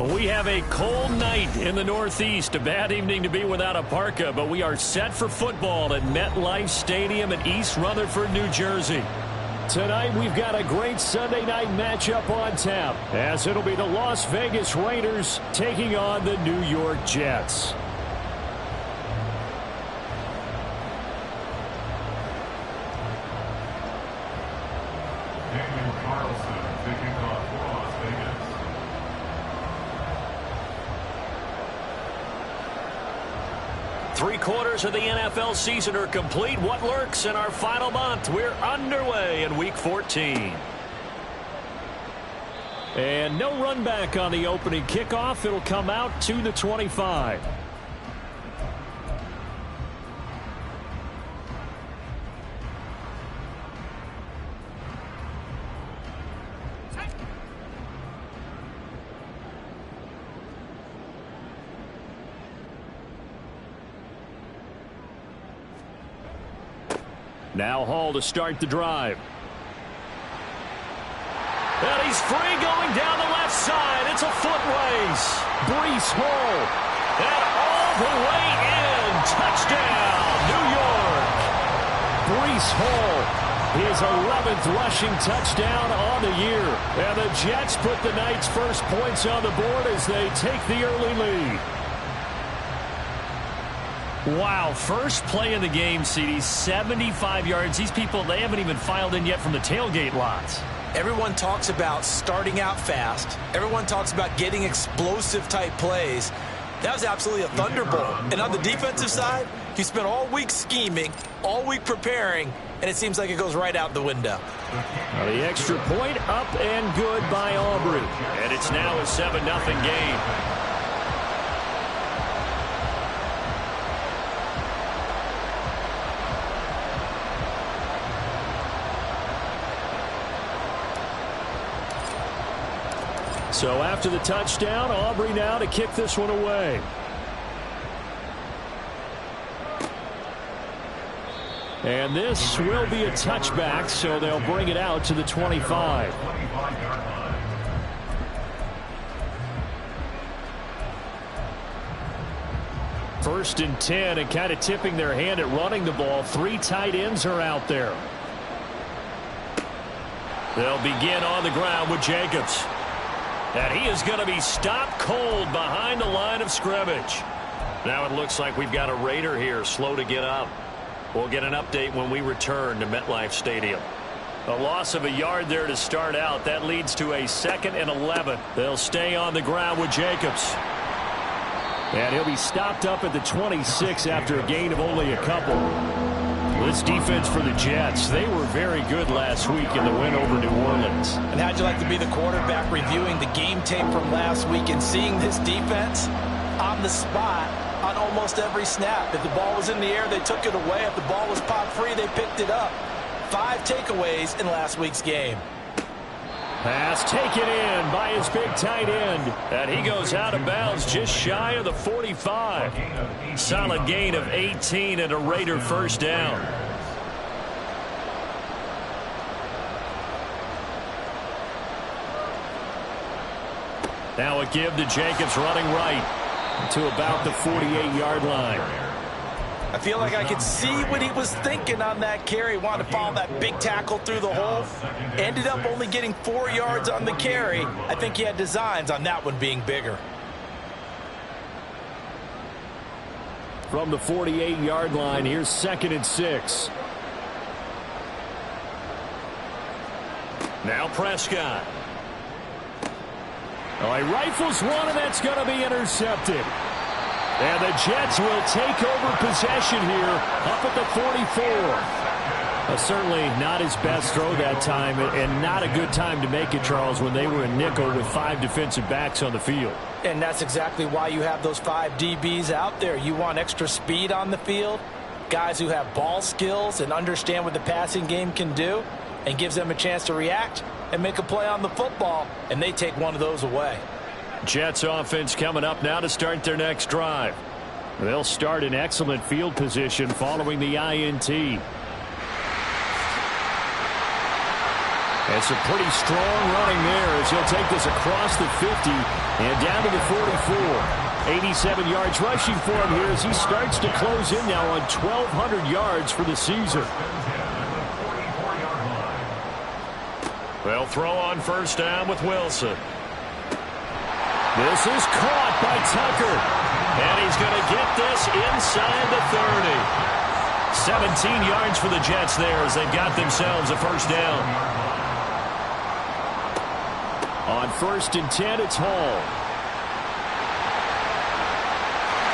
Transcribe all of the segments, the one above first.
We have a cold night in the Northeast. A bad evening to be without a parka, but we are set for football at MetLife Stadium in East Rutherford, New Jersey. Tonight we've got a great Sunday night matchup on tap, as it'll be the Las Vegas Raiders taking on the New York Jets. Three-quarters of the NFL season are complete. What lurks in our final month? We're underway in Week 14. And no run back on the opening kickoff. It'll come out to the 25. Now Hall to start the drive. And he's free going down the left side. It's a foot race. Breece Hall. And all the way in. Touchdown, New York. Breece Hall. His 11th rushing touchdown on the year. And the Jets put the night's first points on the board as they take the early lead. Wow, first play in the game, CD, 75 yards. These people, they haven't even filed in yet from the tailgate lots. Everyone talks about starting out fast. Everyone talks about getting explosive-type plays. That was absolutely a thunderbolt. And on the defensive side, he spent all week scheming, all week preparing, and it seems like it goes right out the window. Well, the extra point up and good by Aubrey. And it's now a 7-0 game. So after the touchdown, Aubrey now to kick this one away. And this will be a touchback, so they'll bring it out to the 25. First and 10, and kind of tipping their hand at running the ball. Three tight ends are out there. They'll begin on the ground with Jacobs. And he is going to be stopped cold behind the line of scrimmage. Now it looks like we've got a Raider here, slow to get up. We'll get an update when we return to MetLife Stadium. A loss of a yard there to start out. That leads to a 2nd and 11. They'll stay on the ground with Jacobs. And he'll be stopped up at the 26 after a gain of only a couple. This defense for the Jets, they were very good last week in the win over New Orleans. And how'd you like to be the quarterback reviewing the game tape from last week and seeing this defense on the spot on almost every snap? If the ball was in the air, they took it away. If the ball was popped free, they picked it up. 5 takeaways in last week's game. Pass taken in by his big tight end. And he goes out of bounds just shy of the 45. Solid gain of 18 and a Raider first down. Now a give to Jacobs running right to about the 48-yard line. I feel like I could see what he was thinking on that carry. Wanted to follow that big tackle through the hole. Ended up only getting 4 yards on the carry. I think he had designs on that one being bigger. From the 48-yard line, here's 2nd and 6. Now Prescott. Oh, he rifles one, and that's going to be intercepted. And the Jets will take over possession here up at the 44. Certainly not his best throw that time, and not a good time to make it, Charles, when they were in nickel with 5 defensive backs on the field. And that's exactly why you have those 5 DBs out there. You want extra speed on the field, guys who have ball skills and understand what the passing game can do, and gives them a chance to react and make a play on the football, and they take one of those away. Jets offense coming up now to start their next drive. They'll start in excellent field position following the INT. And some pretty strong running there as he'll take this across the 50 and down to the 44. 87 yards rushing for him here as he starts to close in now on 1,200 yards for the season. They'll throw on first down with Wilson. This is caught by Tucker. And he's going to get this inside the 30. 17 yards for the Jets there as they've got themselves a first down. On 1st and 10, it's Hall.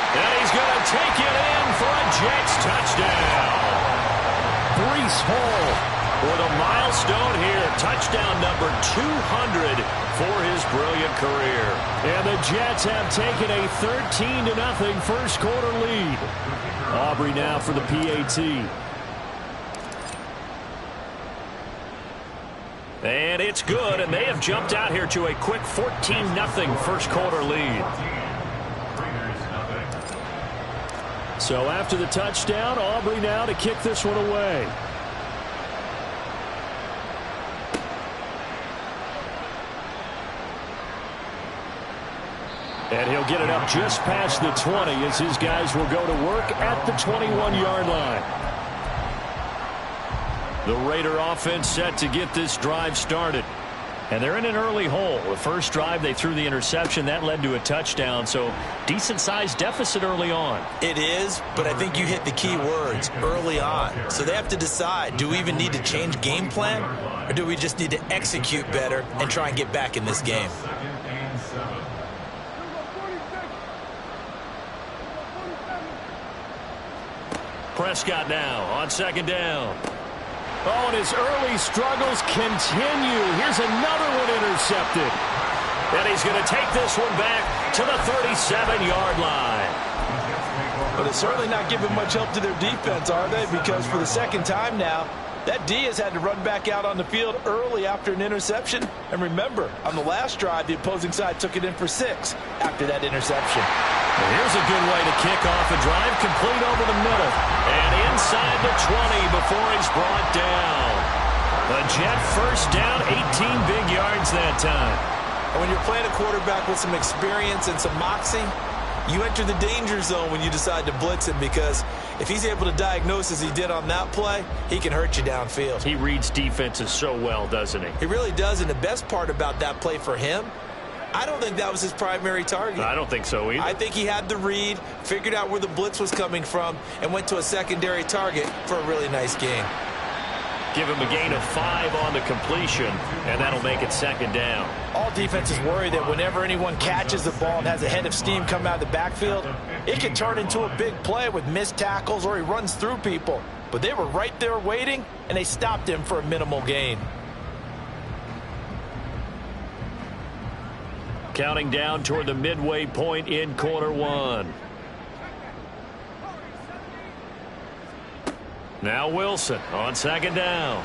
And he's going to take it in for a Jets touchdown. Breece Hall with a milestone here. Touchdown number 200 for his brilliant career. And the Jets have taken a 13-0 first quarter lead. Aubrey now for the PAT. And it's good, and they have jumped out here to a quick 14-0 first quarter lead. So after the touchdown, Aubrey now to kick this one away. And he'll get it up just past the 20 as his guys will go to work at the 21-yard line. The Raider offense set to get this drive started. And they're in an early hole. The first drive, they threw the interception. That led to a touchdown, so decent-sized deficit early on. It is, but I think you hit the key words, early on. So they have to decide, do we even need to change game plan, or do we just need to execute better and try and get back in this game? Prescott now on second down. Oh, and his early struggles continue. Here's another one intercepted. And he's going to take this one back to the 37-yard line. But it's certainly not giving much help to their defense, are they? Because for the second time now, that D has had to run back out on the field early after an interception. And remember, on the last drive, the opposing side took it in for 6 after that interception. Well, here's a good way to kick off a drive, complete over the middle. And inside the 20 before he's brought down. The Jet first down, 18 big yards that time. And when you're playing a quarterback with some experience and some moxie, you enter the danger zone when you decide to blitz him, because if he's able to diagnose as he did on that play, he can hurt you downfield. He reads defenses so well, doesn't he? He really does, and the best part about that play for him, I don't think that was his primary target. I don't think so either. I think he had the read, figured out where the blitz was coming from, and went to a secondary target for a really nice gain. Give him a gain of 5 on the completion, and that'll make it second down. All defenses worry that whenever anyone catches the ball and has a head of steam come out of the backfield, it can turn into a big play with missed tackles or he runs through people. But they were right there waiting, and they stopped him for a minimal gain. Counting down toward the midway point in quarter one. Now Wilson on second down.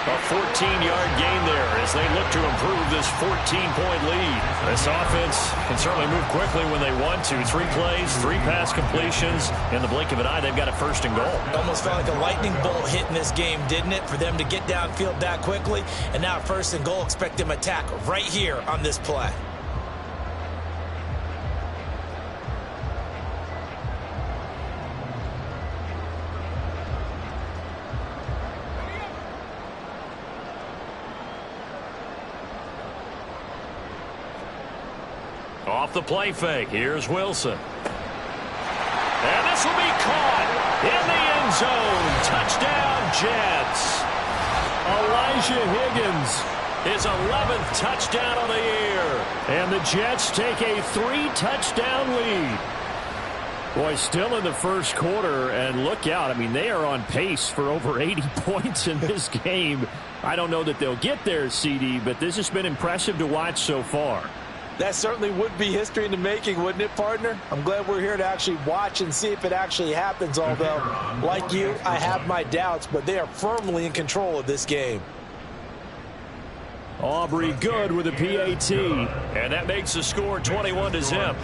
A 14-yard gain there as they look to improve this 14-point lead. This offense can certainly move quickly when they want to. 3 plays, 3 pass completions. In the blink of an eye, they've got a first and goal. Almost felt like a lightning bolt hit in this game, didn't it? For them to get downfield that quickly. And now first and goal, expect them to attack right here on this play. Off the play fake, here's Wilson. And this will be caught in the end zone. Touchdown, Jets. Elijah Higgins, his 11th touchdown of the year. And the Jets take a 3-touchdown lead. Boy, still in the first quarter, and look out. I mean, they are on pace for over 80 points in this game. I don't know that they'll get there, CD, but this has been impressive to watch so far. That certainly would be history in the making, wouldn't it, partner? I'm glad we're here to actually watch and see if it actually happens, although, like you, I have my doubts, but they are firmly in control of this game. Aubrey good with a PAT, and that makes the score 21-0.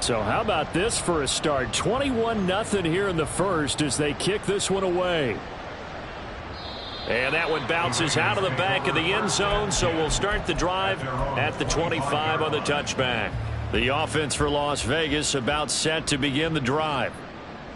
So how about this for a start? 21-0 here in the first as they kick this one away. And that one bounces out of the back of the end zone, so we'll start the drive at the 25 on the touchback. The offense for Las Vegas about set to begin the drive.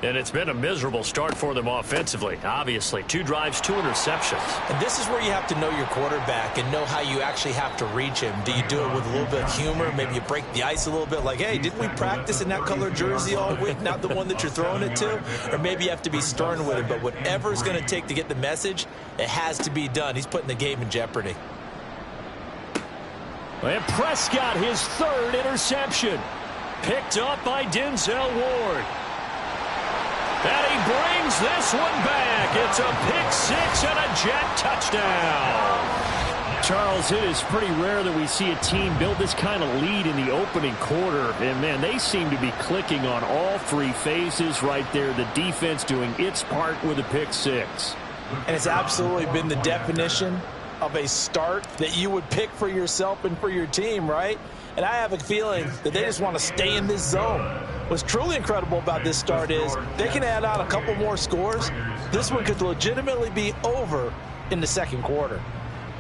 And it's been a miserable start for them offensively. Obviously, 2 drives, 2 interceptions. And this is where you have to know your quarterback and know how you actually have to reach him. Do you do it with a little bit of humor? Maybe you break the ice a little bit like, hey, didn't we practice in that color jersey all week, not the one that you're throwing it to? Or maybe you have to be stern with it. But whatever it's going to take to get the message, it has to be done. He's putting the game in jeopardy. And Prescott, his 3rd interception. Picked up by Denzel Ward. And he brings this one back. It's a pick 6 and a Jet touchdown. Charles, it is pretty rare that we see a team build this kind of lead in the opening quarter. And, man, they seem to be clicking on all 3 phases right there. The defense doing its part with a pick 6. And it's absolutely been the definition of a start that you would pick for yourself and for your team, right? And I have a feeling that they just want to stay in this zone. What's truly incredible about this start is they can add on a couple more scores. This one could legitimately be over in the second quarter.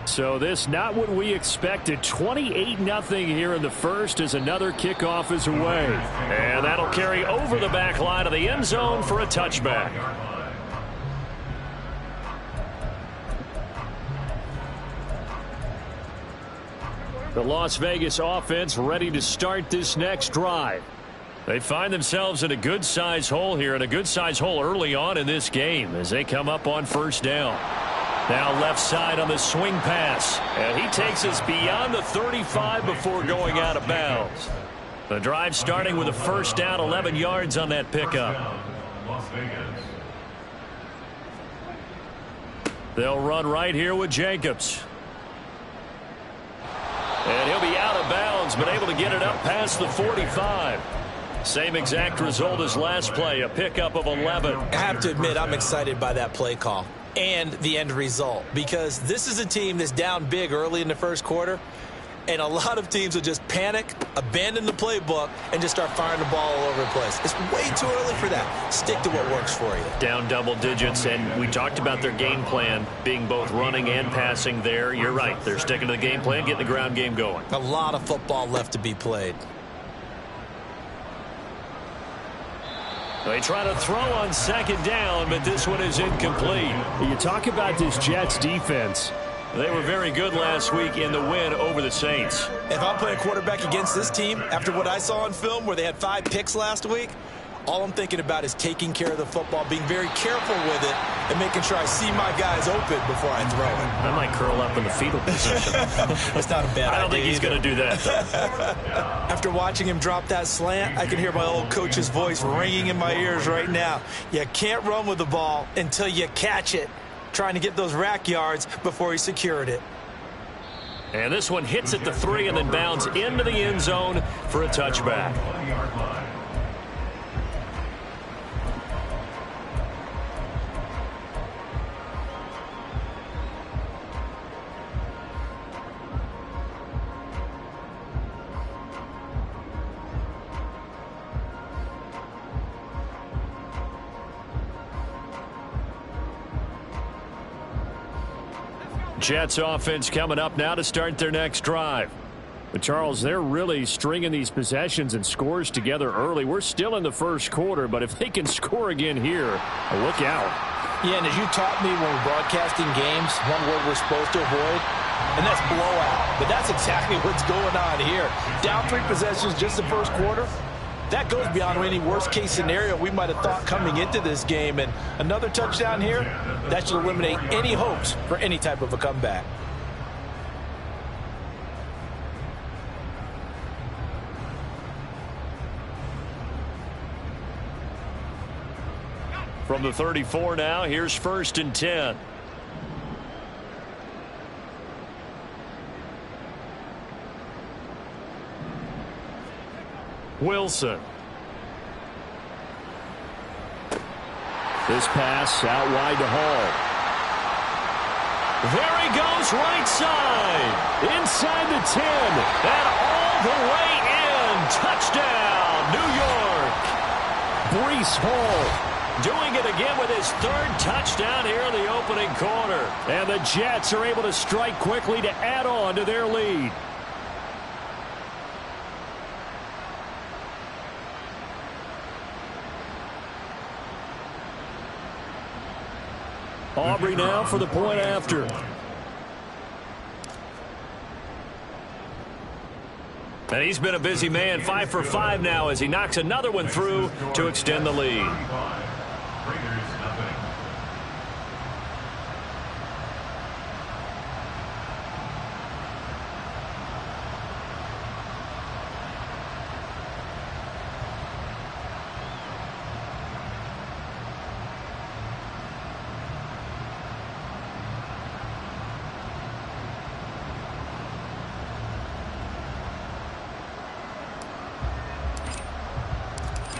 So this not what we expected. 28-0 here in the first as another kickoff is away. And that'll carry over the back line of the end zone for a touchback. The Las Vegas offense ready to start this next drive. They find themselves in a good-sized hole here, and a good-sized hole early on in this game as they come up on first down. Now left side on the swing pass, and he takes us beyond the 35 before going out of bounds. The drive starting with a first down, 11 yards on that pickup. They'll run right here with Jacobs. And he'll be out of bounds, but able to get it up past the 45. Same exact result as last play, a pickup of 11. I have to admit, I'm excited by that play call and the end result, because this is a team that's down big early in the first quarter, and a lot of teams will just panic, abandon the playbook, and just start firing the ball all over the place. It's way too early for that. Stick to what works for you. Down double digits, and we talked about their game plan being both running and passing there. You're right. They're sticking to the game plan, getting the ground game going. A lot of football left to be played. They try to throw on second down, but this one is incomplete. You talk about this Jets defense. They were very good last week in the win over the Saints. If I'm playing quarterback against this team, after what I saw on film where they had 5 picks last week, all I'm thinking about is taking care of the football, being very careful with it, and making sure I see my guys open before I throw it. I might curl up in the fetal position. That's not a bad idea. I don't think he's going to do that, though. After watching him drop that slant, I can hear my old coach's voice ringing in my ears right now. You can't run with the ball until you catch it, trying to get those rack yards before he secured it. And this one hits at the 3 and then bounds into the end zone for a touchback. Jets offense coming up now to start their next drive. But Charles, they're really stringing these possessions and scores together early. We're still in the first quarter, but if they can score again here, look out. Yeah, and as you taught me when we're broadcasting games, one word we're supposed to avoid, and that's blowout. But that's exactly what's going on here. Down 3 possessions just the first quarter. That goes beyond any worst-case scenario we might have thought coming into this game. And another touchdown here, that should eliminate any hopes for any type of a comeback. From the 34 now, here's 1st and 10. Wilson. This pass out wide to Hall. There he goes right side. Inside the 10. And all the way in. and touchdown, New York. Breece Hall doing it again with his third touchdown here in the opening quarter. And the Jets are able to strike quickly to add on to their lead. Aubrey now for the point after. And he's been a busy man, 5 for 5 now as he knocks another one through to extend the lead.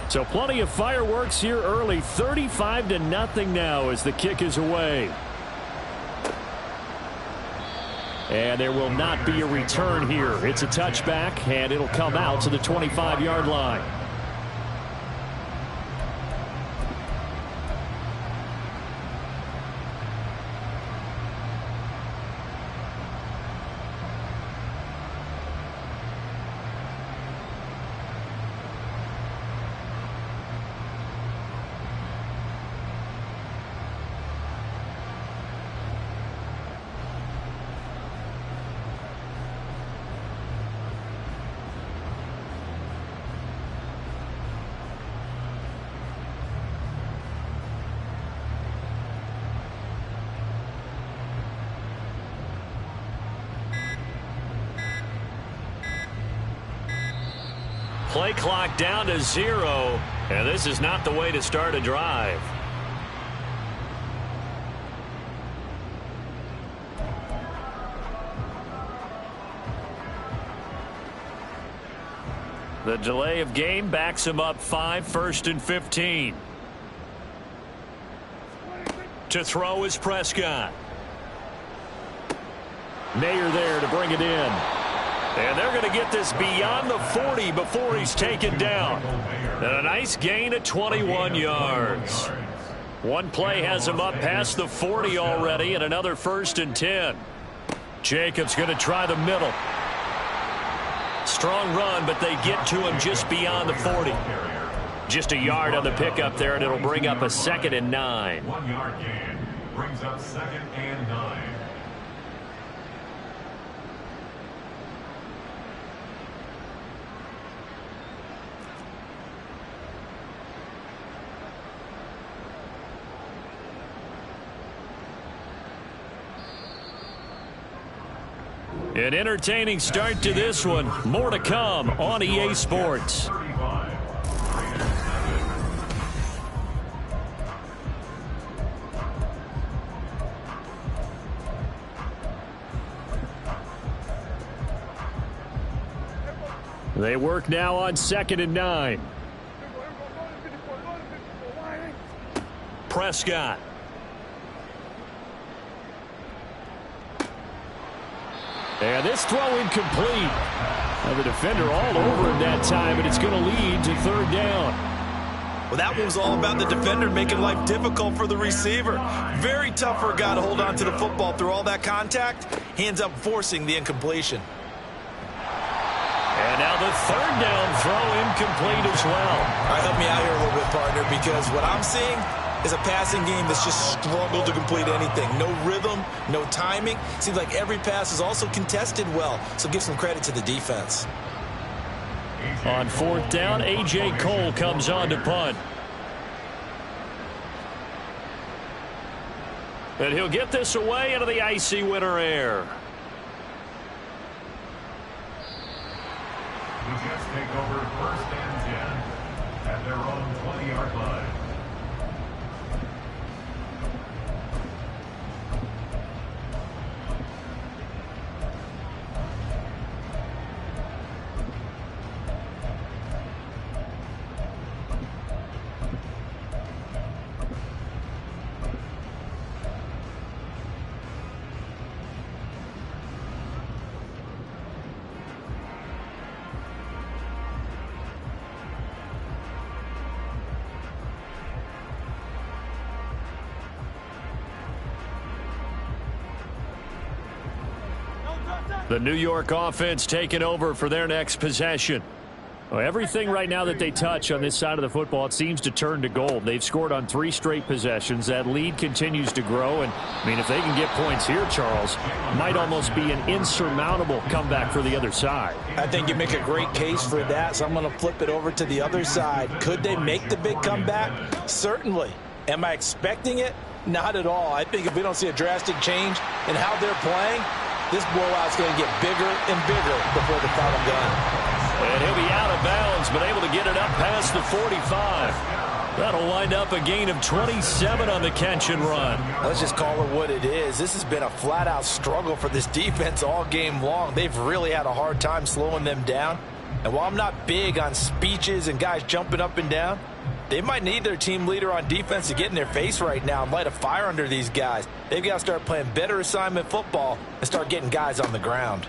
So plenty of fireworks here early. 35-0 now as the kick is away. And there will not be a return here. It's a touchback, and it'll come out to the 25-yard line. Play clock down to 0, and this is not the way to start a drive. The delay of game backs him up 5, 1st and 15. To throw is Prescott. Mayer there to bring it in. And they're going to get this beyond the 40 before he's taken down. And a nice gain of 21 yards. One play has him up past the 40 already, and another 1st and 10. Jacobs going to try the middle. Strong run, but they get to him just beyond the 40. Just a yard on the pickup there, and it'll bring up a 2nd and 9. 1 yard gain brings up 2nd and 9. An entertaining start to this one. More to come on EA Sports. They work now on 2nd and 9. Prescott. And this throw incomplete. And the defender all over him that time, and it's going to lead to 3rd down. Well, that one was all about the defender making life difficult for the receiver. Very tough for a guy to hold on to the football through all that contact. He ends up forcing the incompletion. And now the 3rd down throw incomplete as well. All right, help me out here a little bit, partner, because what I'm seeing is a passing game that's just struggled to complete anything. No rhythm, no timing. Seems like every pass is also contested well, so give some credit to the defense. On 4th down, A.J. Cole comes on to punt. And he'll get this away into the icy winter air. The Jets take over 1st and 10 at their own 20-yard line. The New York offense taking over for their next possession. Well, everything right now that they touch on this side of the football, it seems to turn to gold. They've scored on 3 straight possessions. That lead continues to grow. And, I mean, if they can get points here, Charles, might almost be an insurmountable comeback for the other side. I think you make a great case for that, so I'm going to flip it over to the other side. Could they make the big comeback? Certainly. Am I expecting it? Not at all. I think if we don't see a drastic change in how they're playing, this blowout's going to get bigger and bigger before the final gun. And he'll be out of bounds, but able to get it up past the 45. That'll wind up a gain of 27 on the catch and run. Let's just call it what it is. This has been a flat-out struggle for this defense all game long. They've really had a hard time slowing them down. And while I'm not big on speeches and guys jumping up and down, they might need their team leader on defense to get in their face right now and light a fire under these guys. They've got to start playing better assignment football and start getting guys on the ground.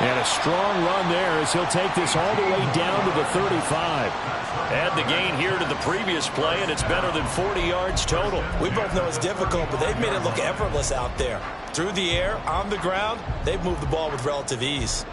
And a strong run there as he'll take this all the way down to the 35. Add the gain here to the previous play, and it's better than 40 yards total. We both know it's difficult, but they've made it look effortless out there. Through the air, on the ground, they've moved the ball with relative ease.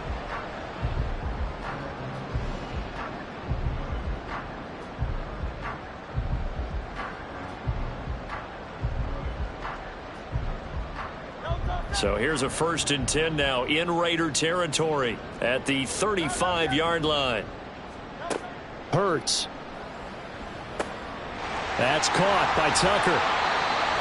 So here's a 1st and 10 now in Raider territory at the 35-yard line. Hurts. That's caught by Tucker.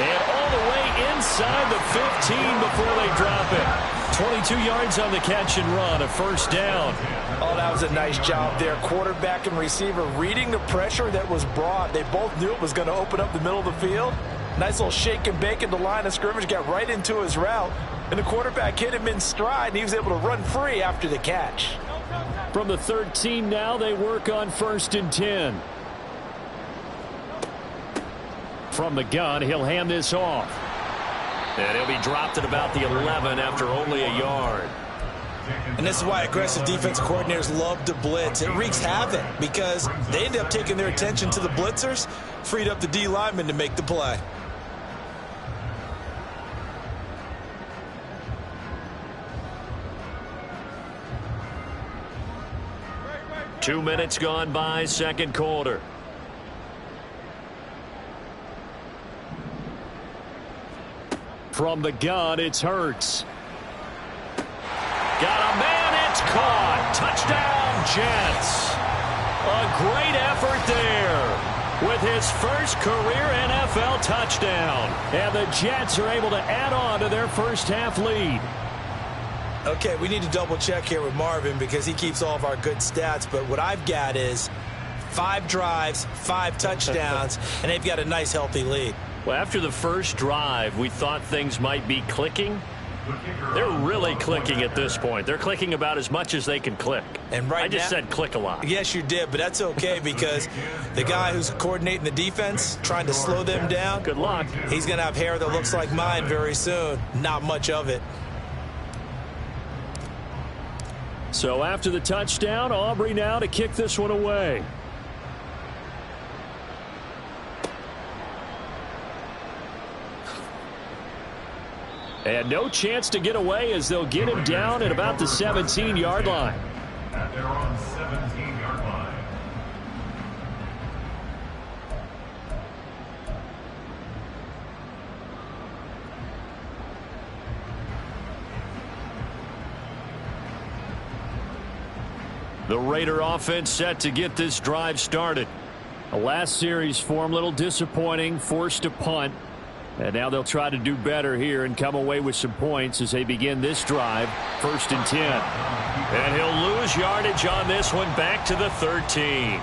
And all the way inside the 15 before they drop it. 22 yards on the catch and run, a 1st down. Oh, that was a nice job there. Quarterback and receiver reading the pressure that was brought. They both knew it was going to open up the middle of the field. Nice little shake and bake at the line of scrimmage, got right into his route, and the quarterback hit him in stride, and he was able to run free after the catch. From the 13 now, they work on 1st and 10. From the gun, he'll hand this off. And he'll be dropped at about the 11 after only a yard. And this is why aggressive defensive coordinators love to blitz. It wreaks havoc because they end up taking their attention to the blitzers, freed up the D lineman to make the play. 2 minutes gone by, 2nd quarter. From the gun, it's Hurts. Got a man, it's caught. Touchdown, Jets. A great effort there with his first career NFL touchdown. And the Jets are able to add on to their first half lead. Okay, we need to double check here with Marvin because he keeps all of our good stats. But what I've got is 5 drives, 5 touchdowns, and they've got a nice healthy lead. Well, after the first drive, we thought things might be clicking. They're really clicking at this point. They're clicking about as much as they can click. And right I just now, said click a lot. Yes, you did, but that's okay because the guy who's coordinating the defense, trying to slow them down, good luck. He's going to have hair that looks like mine very soon. Not much of it. So after the touchdown, Aubrey now to kick this one away. And no chance to get away as they'll get him down at about the 17-yard line. At their own 17-yard line. The Raider offense set to get this drive started. The last series for him, a little disappointing, forced a punt. And now they'll try to do better here and come away with some points as they begin this drive, 1st and 10. And he'll lose yardage on this one back to the 13.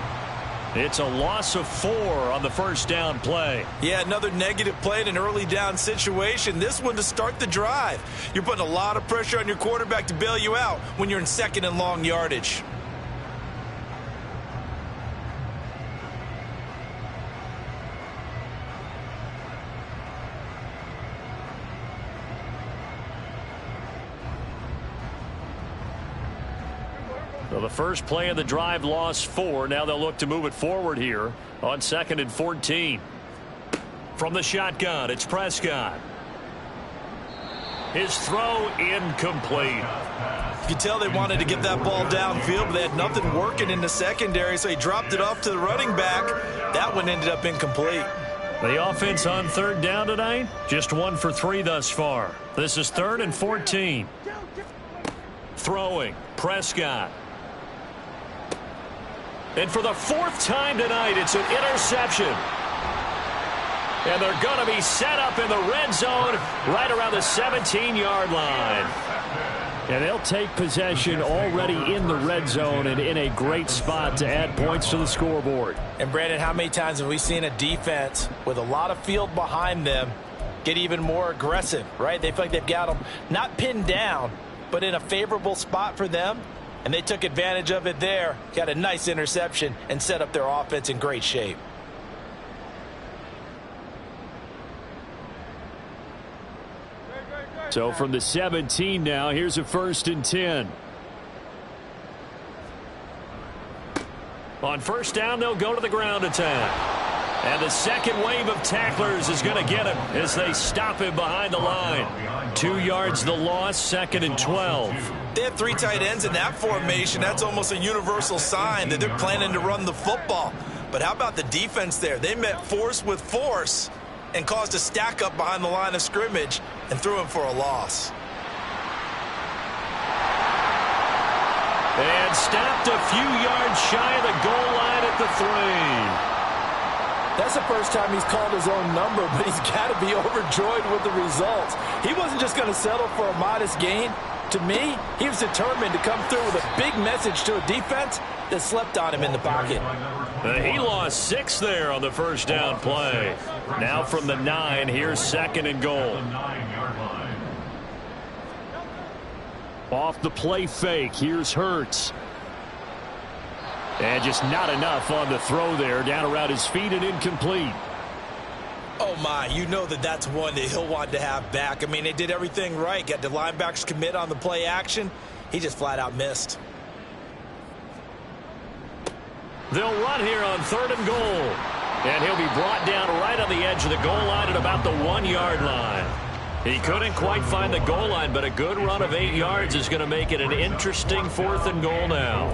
It's a loss of 4 on the first down play. Yeah, another negative play in an early down situation. This one to start the drive. You're putting a lot of pressure on your quarterback to bail you out when you're in 2nd and long yardage. So the first play of the drive lost 4. Now they'll look to move it forward here on 2nd and 14. From the shotgun, it's Prescott. His throw incomplete. You can tell they wanted to get that ball downfield, but they had nothing working in the secondary, so he dropped it off to the running back. That one ended up incomplete. The offense on third down tonight, just 1 for 3 thus far. This is 3rd and 14. Throwing, Prescott. And for the 4th time tonight, it's an interception. And they're going to be set up in the red zone right around the 17-yard line. And they'll take possession already in the red zone and in a great spot to add points to the scoreboard. And, Brandon, how many times have we seen a defense with a lot of field behind them get even more aggressive, right? They feel like they've got them not pinned down, but in a favorable spot for them. And they took advantage of it there, got a nice interception, and set up their offense in great shape. So from the 17 now, here's a 1st and 10. On 1st down, they'll go to the ground attack. And the second wave of tacklers is going to get him as they stop him behind the line. 2 yards the loss, 2nd and 12. They have 3 tight ends in that formation. That's almost a universal sign that they're planning to run the football. But how about the defense there? They met force with force and caused a stack up behind the line of scrimmage and threw him for a loss. And stopped a few yards shy of the goal line at the 3. That's the first time he's called his own number, but he's got to be overjoyed with the results. He wasn't just going to settle for a modest gain. To me, he was determined to come through with a big message to a defense that slept on him in the pocket. He lost 6 there on the 1st down play. Now from the 9, here's 2nd and goal. Off the play fake, here's Hurts. And just not enough on the throw there, down around his feet and incomplete. Oh, my, you know that's one that he'll want to have back. I mean, they did everything right. Got the linebackers commit on the play action. He just flat out missed. They'll run here on 3rd and goal. And he'll be brought down right on the edge of the goal line at about the 1-yard line. He couldn't quite find the goal line, but a good run of 8 yards is going to make it an interesting 4th and goal now.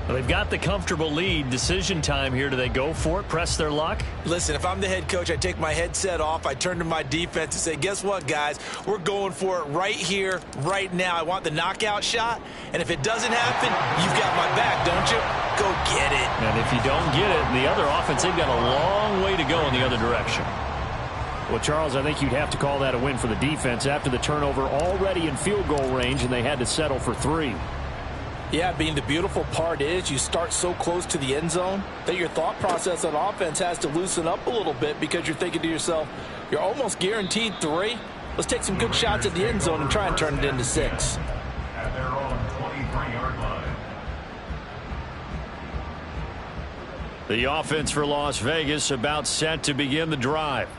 Well, they've got the comfortable lead. Decision time here. Do they go for it, press their luck? Listen, if I'm the head coach, I take my headset off. I turn to my defense and say, guess what, guys? We're going for it right here, right now. I want the knockout shot, and if it doesn't happen, you've got my back, don't you? Go get it. And if you don't get it, the other offense, they've got a long way to go in the other direction. Well, Charles, I think you'd have to call that a win for the defense after the turnover already in field goal range, and they had to settle for 3. Yeah, Bean, the beautiful part is you start so close to the end zone that your thought process on offense has to loosen up a little bit because you're thinking to yourself, you're almost guaranteed 3. Let's take some good shots at the end zone and try and turn it into 6. At their own 23-yard line. The offense for Las Vegas about set to begin the drive.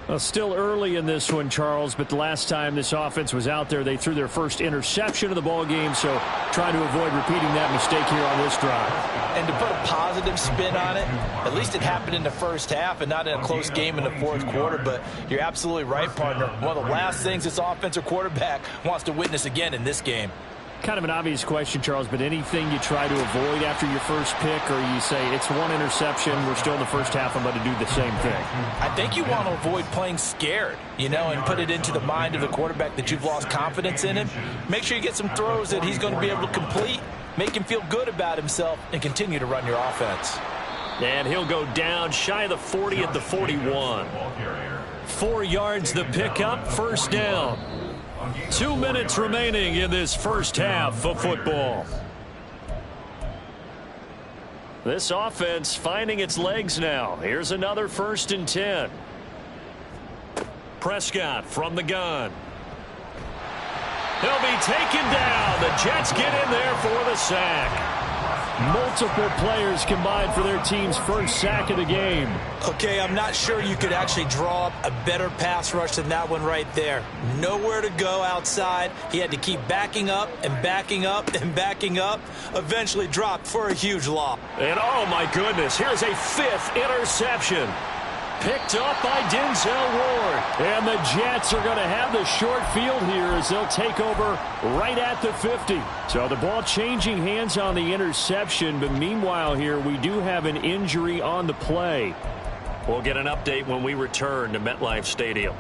Well, still early in this one, Charles, but the last time this offense was out there, they threw their first interception of the ball game, so trying to avoid repeating that mistake here on this drive. And to put a positive spin on it, at least it happened in the first half and not in a close game in the 4th quarter, but you're absolutely right, partner. One of the last things this offensive quarterback wants to witness again in this game. Kind of an obvious question, Charles, but anything you try to avoid after your first pick, or you say it's 1 interception, we're still in the first half, I'm going to do the same thing? I think you want to avoid playing scared, you know, and put it into the mind of the quarterback that you've lost confidence in him. Make sure you get some throws that he's going to be able to complete, make him feel good about himself, and continue to run your offense. And he'll go down shy of the 40 at the 41. 4 yards the pickup, 1st down. 2 minutes remaining in this first half of football. This offense finding its legs now. Here's another 1st and 10. Prescott from the gun. He'll be taken down. The Jets get in there for the sack. Multiple players combined for their team's first sack of the game. Okay, I'm not sure you could actually draw up a better pass rush than that one right there. Nowhere to go outside. He had to keep backing up and backing up and backing up. Eventually dropped for a huge loss. And oh my goodness, here's a 5th interception. picked up by Denzel Ward. And the Jets are going to have the short field here as they'll take over right at the 50. So the ball changing hands on the interception, but meanwhile here we do have an injury on the play. We'll get an update when we return to MetLife Stadium.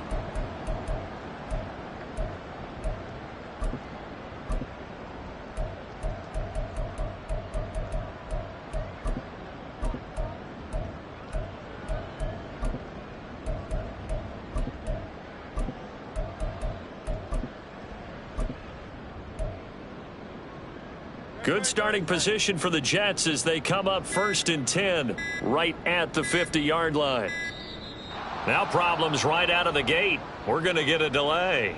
Good starting position for the Jets as they come up 1st and 10 right at the 50-yard line. Now problems right out of the gate. We're going to get a delay.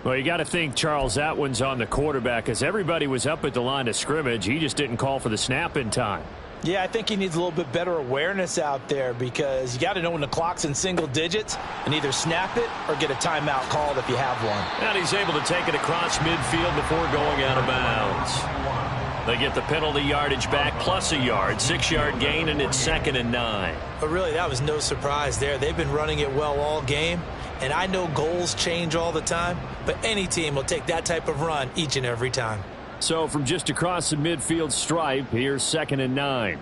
Well, you got to think, Charles, that one's on the quarterback as everybody was up at the line of scrimmage. He just didn't call for the snap in time. Yeah, I think he needs a little bit better awareness out there because you got to know when the clock's in single digits and either snap it or get a timeout called if you have one. And he's able to take it across midfield before going out of bounds. They get the penalty yardage back plus a yard, 6-yard gain, and it's 2nd and 9. But really, that was no surprise there. They've been running it well all game, and I know goals change all the time, but any team will take that type of run each and every time. So from just across the midfield stripe, here's 2nd and 9.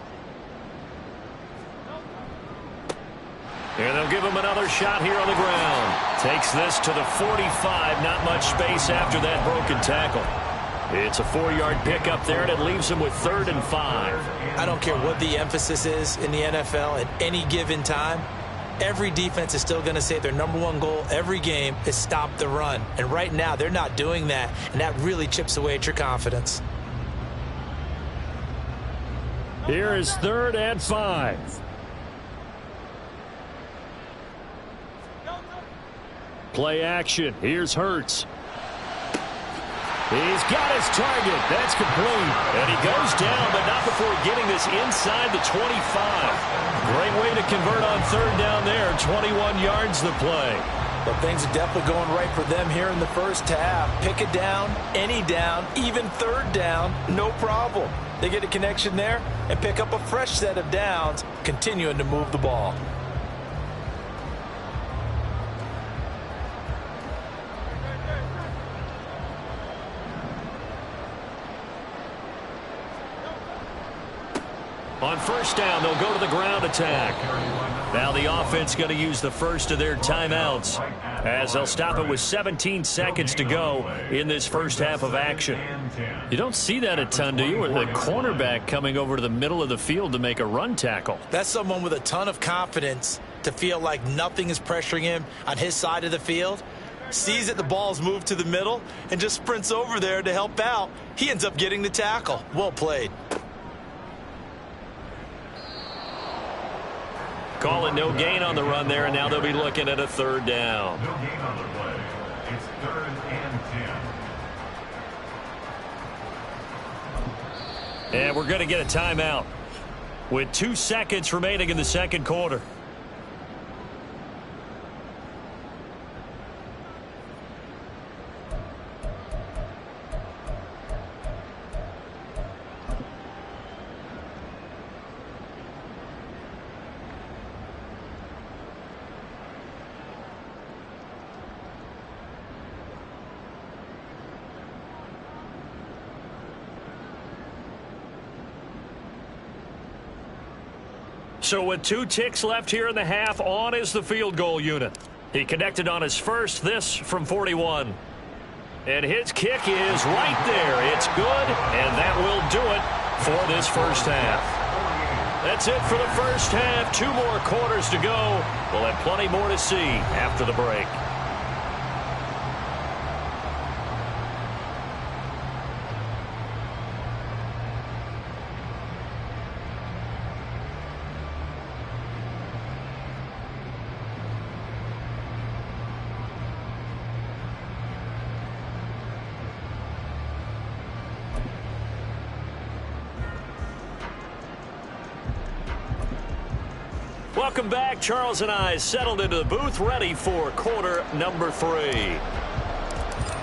And they'll give him another shot here on the ground. Takes this to the 45. Not much space after that broken tackle. It's a 4-yard pickup there, and it leaves him with 3rd and 5. I don't care what the emphasis is in the NFL at any given time. Every defense is still going to say their #1 goal every game is stop the run. And right now, they're not doing that, and that really chips away at your confidence. Here is 3rd and 5. Play action. Here's Hurts. He's got his target. That's complete. And he goes down, but not before getting this inside the 25. Great way to convert on 3rd down there. 21 yards the play. But things are definitely going right for them here in the first half. Pick it down, any down, even 3rd down, no problem. They get a connection there and pick up a fresh set of downs, continuing to move the ball. On 1st down, they'll go to the ground attack. Now the offense going to use the first of their timeouts as they'll stop it with 17 seconds to go in this first half of action. You don't see that a ton, do you? With the cornerback coming over to the middle of the field to make a run tackle. That's someone with a ton of confidence to feel like nothing is pressuring him on his side of the field. Sees that the ball's moved to the middle and just sprints over there to help out. He ends up getting the tackle. Well played. Calling no gain on the run there, and now they'll be looking at a 3rd down. No gain on the play. It's 3rd and 10. And we're going to get a timeout with 2 seconds remaining in the 2nd quarter. So with 2 ticks left here in the half, on is the field goal unit. He connected on his first, this from 41. And his kick is right there. It's good, and that will do it for this first half. That's it for the first half. 2 more quarters to go. We'll have plenty more to see after the break. Welcome back. Charles and I settled into the booth, ready for quarter number 3.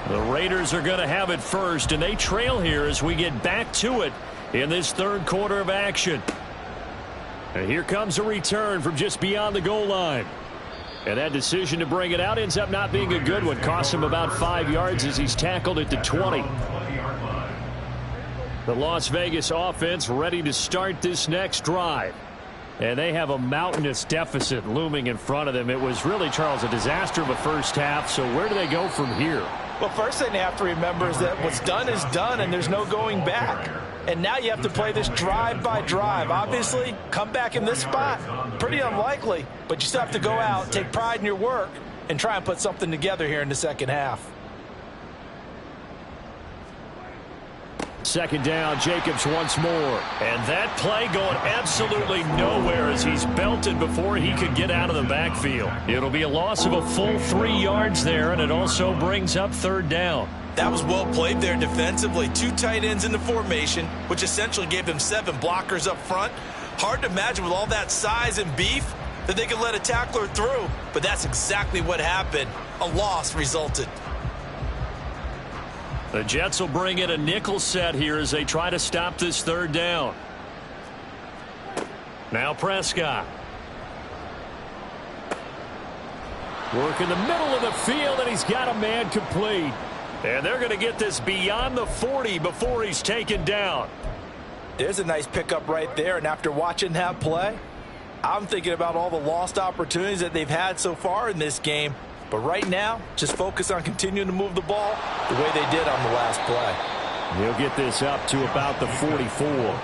The Raiders are going to have it first, and they trail here as we get back to it in this 3rd quarter of action. And here comes a return from just beyond the goal line. And that decision to bring it out ends up not being a good one. Costs him about 5 yards as he's tackled it to 20. The Las Vegas offense ready to start this next drive. And they have a mountainous deficit looming in front of them. It was really, Charles, a disaster of a first half. So where do they go from here? Well, first thing they have to remember is that what's done is done, and there's no going back. And now you have to play this drive by drive. Obviously, come back in this spot, pretty unlikely. But you still have to go out, take pride in your work, and try and put something together here in the second half. Second down, Jacobs once more. And that play going absolutely nowhere as he's belted before he could get out of the backfield. It'll be a loss of a full 3 yards there, and it also brings up third down. That was well played there defensively. 2 tight ends in the formation, which essentially gave them 7 blockers up front. Hard to imagine with all that size and beef that they could let a tackler through, but that's exactly what happened. A loss resulted. The Jets will bring in a nickel set here as they try to stop this third down. Now Prescott. Work in the middle of the field, and he's got a man complete. And they're going to get this beyond the 40 before he's taken down. There's a nice pickup right there, and after watching that play, I'm thinking about all the lost opportunities that they've had so far in this game. But right now, just focus on continuing to move the ball the way they did on the last play. He'll get this up to about the 44.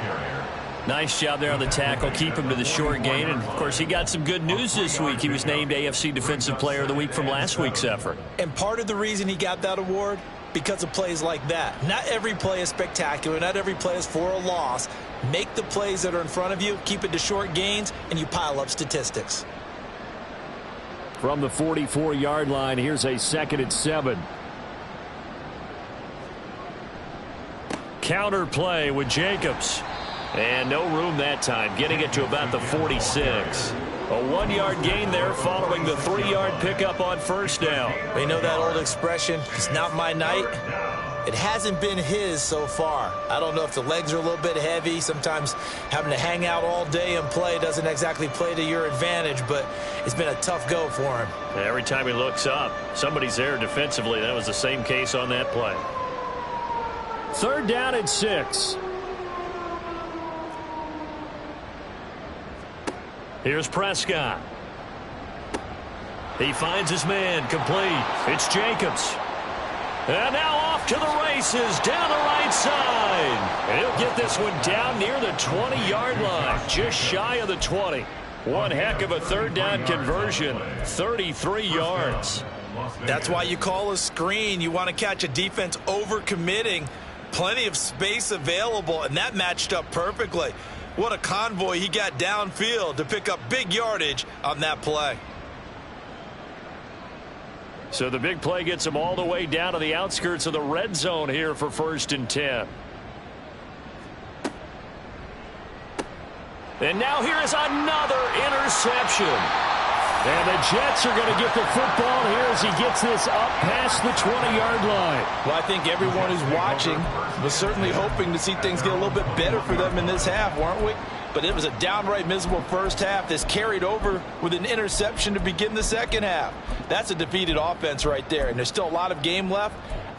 Nice job there on the tackle. Keep him to the short gain. And, of course, he got some good news this week. He was named AFC Defensive Player of the Week from last week's effort. And part of the reason he got that award, because of plays like that. Not every play is spectacular. Not every play is for a loss. Make the plays that are in front of you, keep it to short gains, and you pile up statistics. From the 44-yard line, here's a 2nd and 7. Counter play with Jacobs. And no room that time, getting it to about the 46. A 1-yard gain there following the 3-yard pickup on first down. You know that old expression, it's not my night? It hasn't been his so far. I don't know if the legs are a little bit heavy. Sometimes having to hang out all day and play doesn't exactly play to your advantage, but it's been a tough go for him. Every time he looks up, somebody's there defensively. That was the same case on that play. 3rd down and 6. Here's Prescott. He finds his man complete. It's Jacobs. And now off to the races down the right side. And he'll get this one down near the 20-yard line, just shy of the 20. One heck of a 3rd down conversion, 33 yards. That's why you call a screen. You want to catch a defense overcommitting. Plenty of space available, and that matched up perfectly. What a convoy he got downfield to pick up big yardage on that play. So the big play gets him all the way down to the outskirts of the red zone here for 1st and 10. And now here is another interception. And the Jets are going to get the football here as he gets this up past the 20-yard line. Well, I think everyone who's watching was certainly hoping to see things get a little bit better for them in this half, weren't we? But it was a downright miserable first half. This carried over with an interception to begin the second half. That's a defeated offense right there, and there's still a lot of game left.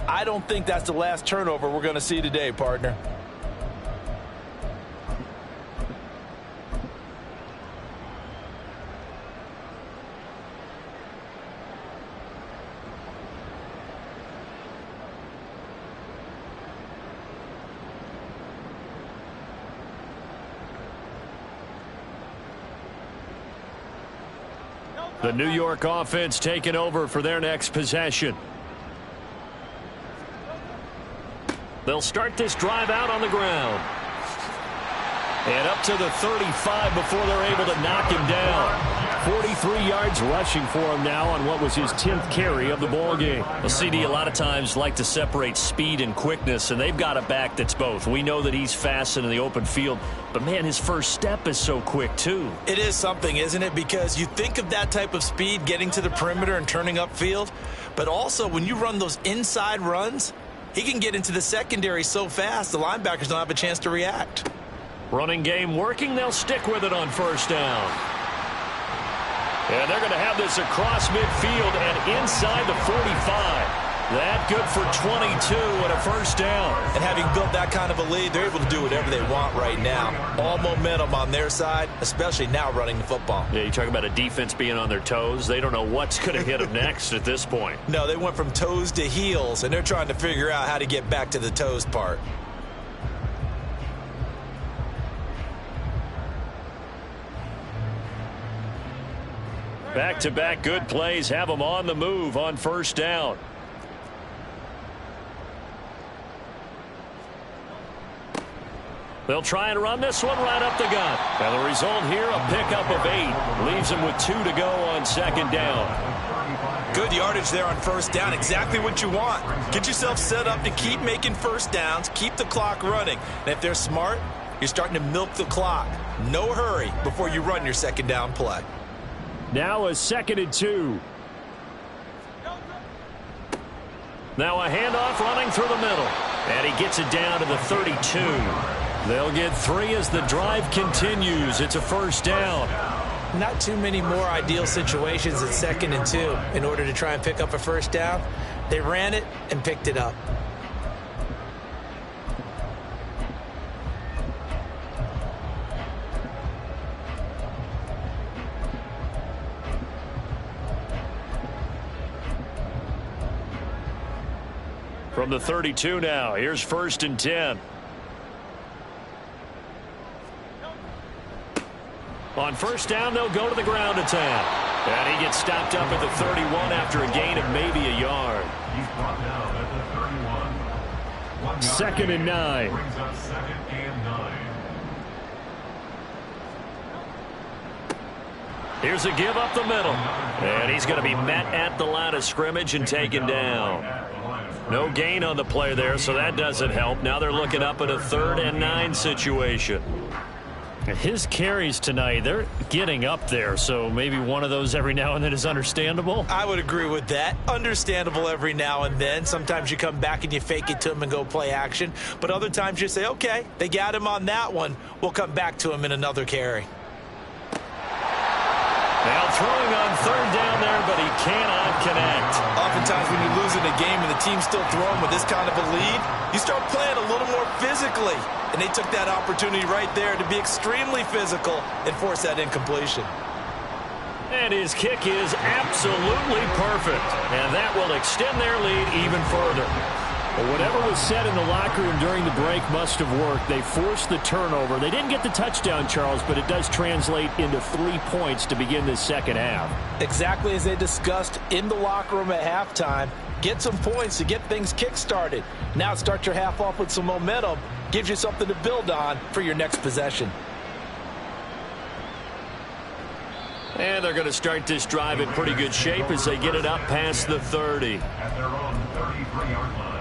I don't think that's the last turnover we're going to see today, partner. The New York offense taking over for their next possession. They'll start this drive out on the ground. And up to the 35 before they're able to knock him down. 43 yards rushing for him now on what was his 10th carry of the ball game. Well, CD, a lot of times like to separate speed and quickness, and they've got a back that's both. We know that he's fast in the open field, but, man, his first step is so quick, too. It is something, isn't it? Because you think of that type of speed getting to the perimeter and turning upfield, but also when you run those inside runs, he can get into the secondary so fast the linebackers don't have a chance to react. Running game working. They'll stick with it on first down. And they're going to have this across midfield and inside the 45. That good for 22 and a first down. And having built that kind of a lead, they're able to do whatever they want right now. All momentum on their side, especially now running the football. Yeah, you talk about a defense being on their toes. They don't know what's going to hit them next at this point. No, they went from toes to heels, and they're trying to figure out how to get back to the toes part. Back-to-back good plays have them on the move on first down. They'll try and run this one right up the gut. And the result here, a pickup of 8. Leaves them with 2 to go on second down. Good yardage there on first down. Exactly what you want. Get yourself set up to keep making first downs. Keep the clock running. And if they're smart, you're starting to milk the clock. No hurry before you run your second down play. Now a 2nd and 2. Now a handoff running through the middle. And he gets it down to the 32. They'll get 3 as the drive continues. It's a first down. Not too many more ideal situations at 2nd and 2 in order to try and pick up a first down. They ran it and picked it up. From the 32 now, here's 1st and 10. On first down, they'll go to the ground attack. And he gets stopped up at the 31 after a gain of maybe a yard. He's brought down at the 31. 1 yard 2nd and 9. Brings up 2nd and 9. Here's a give up the middle. And he's going to be met at the line of scrimmage and taken down. No gain on the play there, so that doesn't help. Now they're looking up at a 3rd and 9 situation. His carries tonight, they're getting up there, so maybe one of those every now and then is understandable. I would agree with that. Understandable every now and then. Sometimes you come back and you fake it to him and go play action. But other times you say, okay, they got him on that one. We'll come back to him in another carry. Now throwing on 3rd down there, but he cannot connect. Oftentimes when you're losing a game and the team's still throwing with this kind of a lead, you start playing a little more physically. And they took that opportunity right there to be extremely physical and force that incompletion. And his kick is absolutely perfect. And that will extend their lead even further. Well, whatever was said in the locker room during the break must have worked. They forced the turnover. They didn't get the touchdown, Charles, but it does translate into 3 points to begin this second half. Exactly as they discussed in the locker room at halftime. Get some points to get things kick-started. Now start your half off with some momentum. Gives you something to build on for your next possession. And they're going to start this drive in pretty good shape as they get it up past the 30. At their own 33-yard line.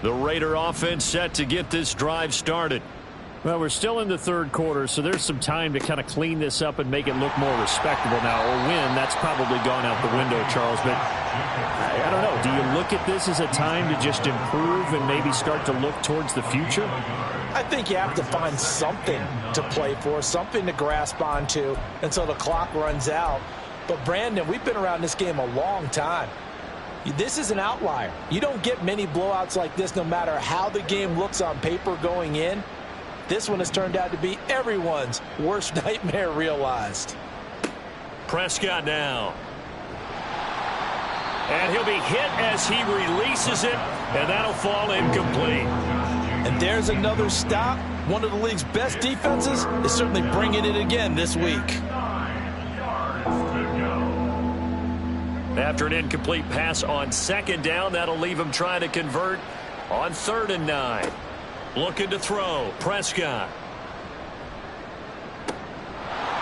The Raider offense set to get this drive started. Well, we're still in the 3rd quarter, so there's some time to kind of clean this up and make it look more respectable now. Or win, that's probably gone out the window, Charles. But I don't know. Do you look at this as a time to just improve and maybe start to look towards the future? I think you have to find something to play for, something to grasp onto until the clock runs out. But, Brandon, we've been around this game a long time. This is an outlier. You don't get many blowouts like this no matter how the game looks on paper going in. This one has turned out to be everyone's worst nightmare realized. Prescott now. And he'll be hit as he releases it, and that'll fall incomplete. And there's another stop. One of the league's best defenses is certainly bringing it again this week. After an incomplete pass on 2nd down, that'll leave him trying to convert on 3rd and 9. Looking to throw. Prescott.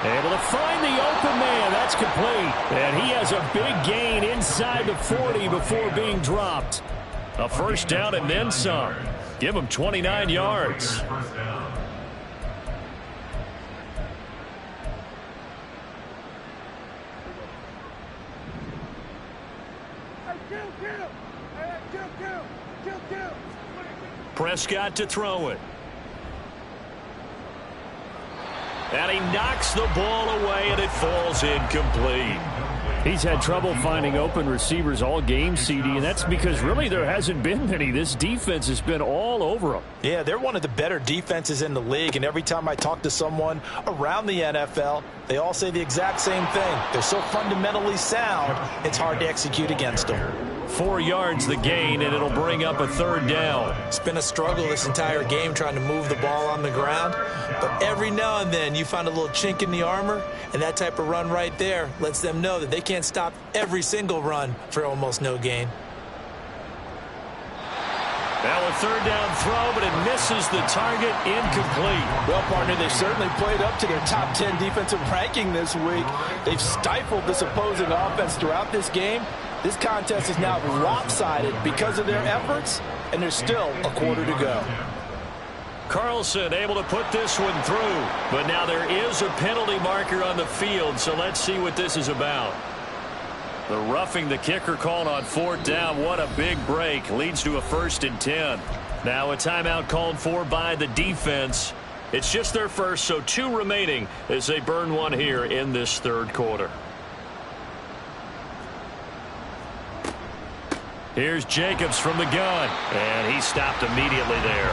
Able to find the open man. That's complete. And he has a big gain inside the 40 before being dropped. A first down and then some. Give him 29 yards. Prescott to throw it. And he knocks the ball away, and it falls incomplete. He's had trouble finding open receivers all game, CD, and that's because really there hasn't been many. This defense has been all over them. Yeah, they're one of the better defenses in the league, and every time I talk to someone around the NFL, they all say the exact same thing. They're so fundamentally sound, it's hard to execute against them. 4 yards the gain, and it'll bring up a third down. It's been a struggle this entire game trying to move the ball on the ground. But every now and then you find a little chink in the armor, and that type of run right there lets them know that they can't stop every single run for almost no gain. Now a third down throw, but it misses the target, incomplete. Well, partner, they certainly played up to their top 10 defensive ranking this week. They've stifled this opposing offense throughout this game. This contest is now lopsided because of their efforts, and there's still a quarter to go. Carlson able to put this one through, but now there is a penalty marker on the field, so let's see what this is about. The roughing the kicker called on fourth down. What a big break. Leads to a 1st and 10. Now a timeout called for by the defense. It's just their first, so 2 remaining as they burn one here in this third quarter. Here's Jacobs from the gun, and he stopped immediately there.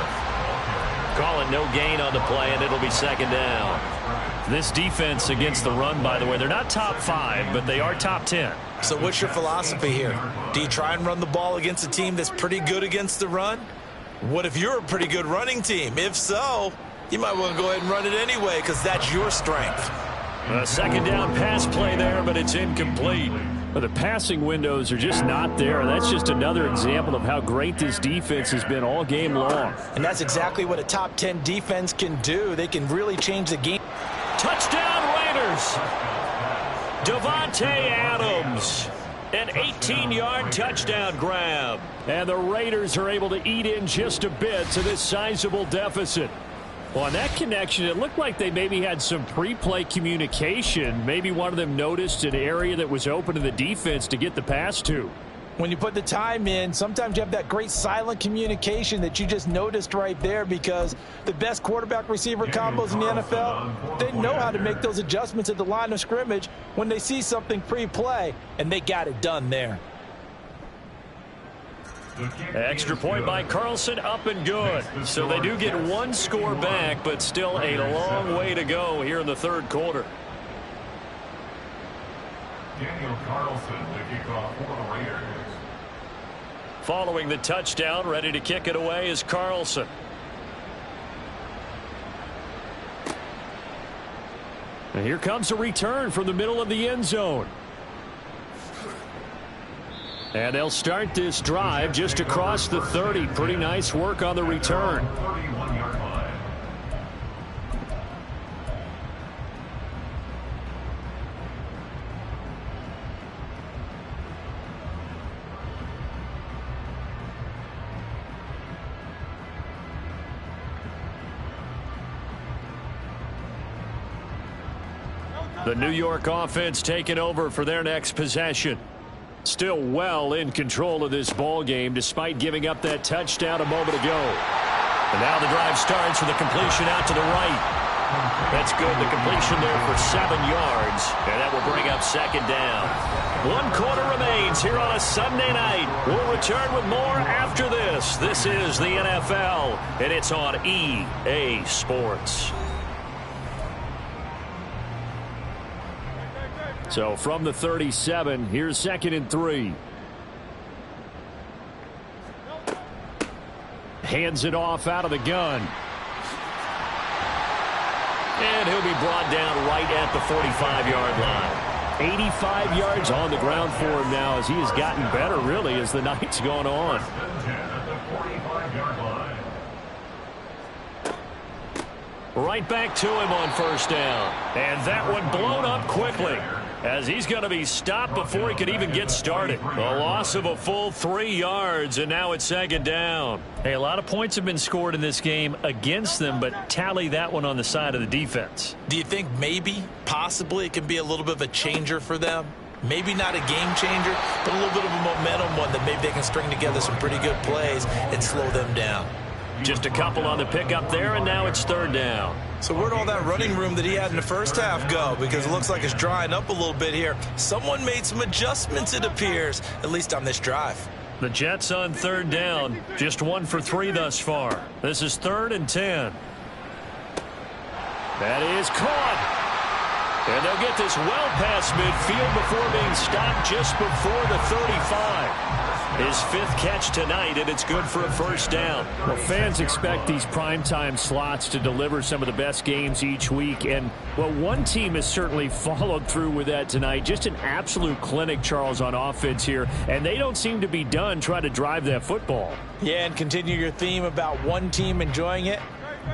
Calling no gain on the play, and it'll be 2nd down. This defense against the run, by the way, they're not top 5, but they are top 10. So what's your philosophy here? Do you try and run the ball against a team that's pretty good against the run? What if you're a pretty good running team? If so, you might want to go ahead and run it anyway because that's your strength. A 2nd down pass play there, but it's incomplete. But the passing windows are just not there. That's just another example of how great this defense has been all game long. And that's exactly what a top 10 defense can do. They can really change the game. Touchdown Raiders! Devontae Adams. An 18-yard touchdown grab. And the Raiders are able to eat in just a bit to this sizable deficit. Well, on that connection, it looked like they maybe had some pre-play communication. Maybe one of them noticed an area that was open to the defense to get the pass to. When you put the time in, sometimes you have that great silent communication that you just noticed right there because the best quarterback-receiver combos in the NFL, they know how to make those adjustments at the line of scrimmage when they see something pre-play, and they got it done there. Extra point by Carlson, up and good. So they do get 1 score back, but still a long way to go here in the third quarter. Daniel Carlson, the kickoff for the Raiders. Following the touchdown, ready to kick it away is Carlson. And here comes a return from the middle of the end zone. And they'll start this drive just across the 30. Pretty nice work on the return. 31-yard line. The New York offense taking over for their next possession. Still well in control of this ball game despite giving up that touchdown a moment ago. And now the drive starts with a completion out to the right. That's good. The completion there for 7 yards. And that will bring up 2nd down. 1 quarter remains here on a Sunday night. We'll return with more after this. This is the NFL, and it's on EA Sports. So from the 37, here's 2nd and 3. Hands it off out of the gun. And he'll be brought down right at the 45-yard line. 85 yards on the ground for him now as he has gotten better, really, as the night's gone on. Right back to him on 1st down. And that one blown up quickly. as he's going to be stopped before he could even get started. A loss of a full 3 yards, and now it's second down. Hey, a lot of points have been scored in this game against them, but tally that one on the side of the defense. Do you think maybe, possibly, it can be a little bit of a changer for them? Maybe not a game changer, but a little bit of a momentum one that maybe they can string together some pretty good plays and slow them down. Just a couple on the pickup there, and now it's third down. So where'd all that running room that he had in the first half go? Because it looks like it's drying up a little bit here. Someone made some adjustments, it appears, at least on this drive. The Jets on third down, just 1 for 3 thus far. This is 3rd and 10. That is caught. And they'll get this well past midfield before being stopped just before the 35. His 5th catch tonight, and it's good for a first down. Well, fans expect these primetime slots to deliver some of the best games each week. And, well, one team has certainly followed through with that tonight. Just an absolute clinic, Charles, on offense here. And they don't seem to be done trying to drive that football. Yeah, and continue your theme about one team enjoying it.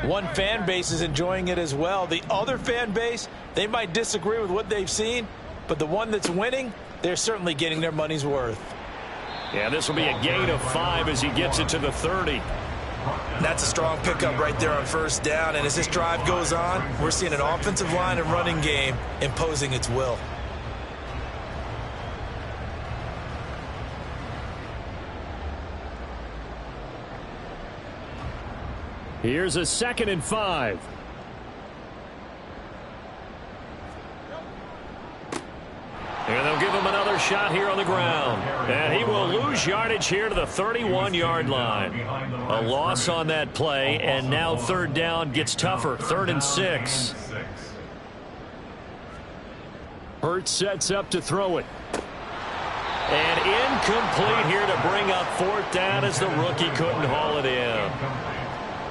One fan base is enjoying it as well. The other fan base, they might disagree with what they've seen, but the one that's winning, they're certainly getting their money's worth. Yeah, this will be a gain of 5 as he gets it to the 30. That's a strong pickup right there on first down, and as this drive goes on, we're seeing an offensive line and running game imposing its will. Here's a 2nd and 5. And they'll give him another shot here on the ground. And he will lose yardage here to the 31-yard line. A loss on that play, and now third down gets tougher. 3rd and 6. Hurts sets up to throw it. And incomplete here to bring up 4th down as the rookie couldn't haul it in.